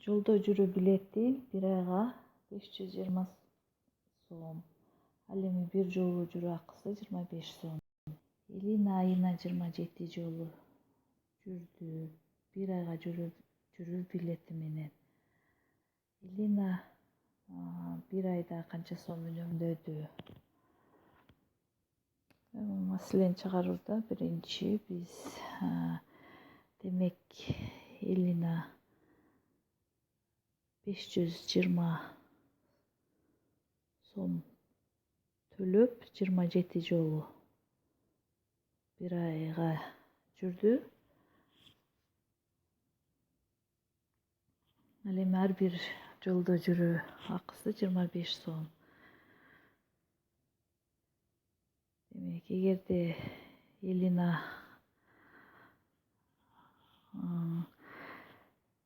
Жолдо жүрүү билети бир айга 520 сом. Ал эми бир жолу жүрүү акысы 25 сом. Элина айына 27 жолу жүрдү. Бир айга жүрүү билети менен. Элина бир айда канча сом үнөмдөдү? Маселени чыгарууда биринчи биз демек Элина 520 сом төлөп 27 жолу бир айга жүрдү. Ал эми ар бир жолдо жүрүү акысы 25 сом. Демек, эгерде Элина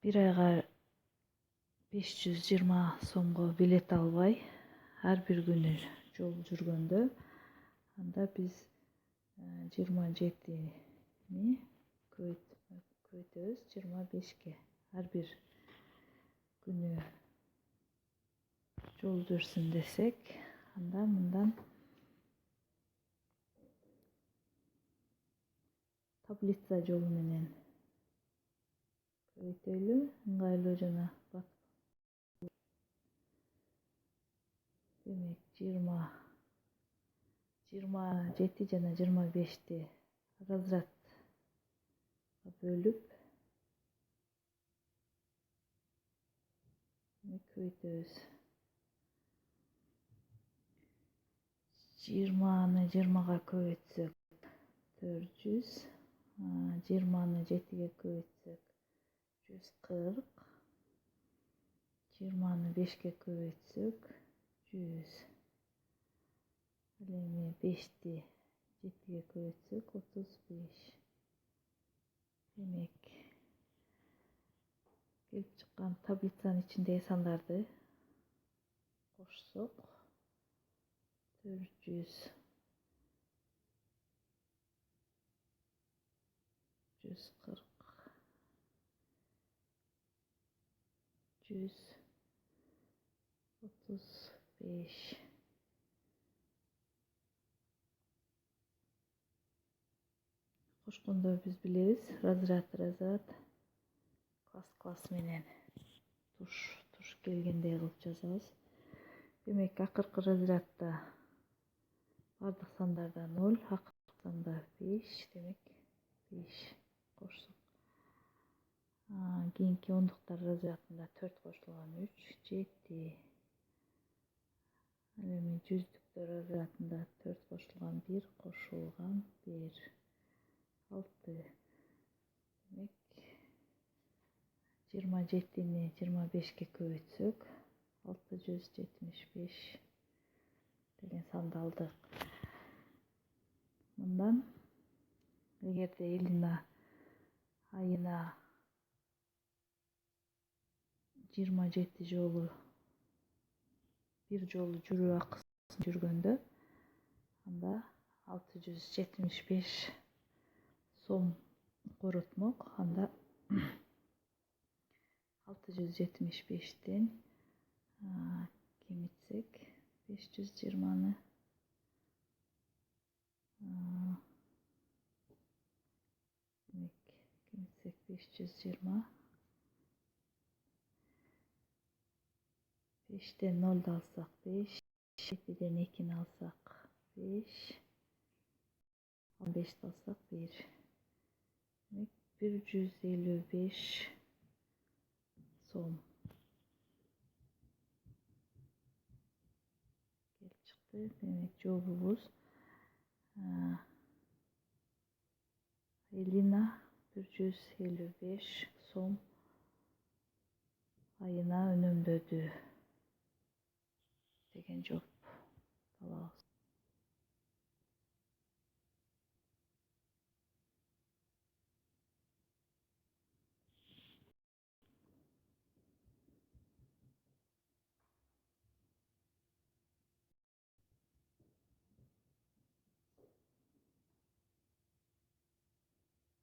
бир айга 520 сомго билет албай, ар бир күнү жол жүргөндө, анда биз 27-ни көбөйтөбүз 25-ке. Ар бир күнү жол жүрсүн десек, анда мындан таблица жолу менен көбөйтөлү, ыңгайлуу жана демек 27 жана 25-ти разрядка бөлүп көбөйтөбүз. 20-ны 20-га көбөйтсөк 400, 20-ны 7-ге көбөйтсөк 140, 20-ны 5-ке көбөйтсөк 100. Ал эми 5-ти 7-ге көбөйтсөк 35. Демек, келип чыккан таблицанын ичиндеги сандарды кошсок 400, 140, 100, 35. Кошкондо биз билебиз, разряд класс менен туш келгендей кылып жазабыз. Демек, акыркы разрядда бардык сандарда 0, акыркы санда 5, демек 5 кошсок. Кийинки ондуктар разрядында 4 кошулган 3, 7. Ал эми жүздүктөр разрядында 4 кошулган 1, кошулган 1, 6. Демек, 27-ни 25-ке көбөйтсөк 675 деген санды алдык. Мындан эгерде Элина айына 27 жолу бир жолу жүрүү акысын жүргөндө, анда 675 сом коротмок. Анда 675-тен кемитсек 520-ны кемитсек 520, 5-тен 0 алсак 5, 7-ден 2-ни алсак 5, 15-ти алсак 1. Демек, 155 сом келип чыкты. Демек, жообубуз Элина 155 сом айына үнөмдөдү деген жооп алабыз.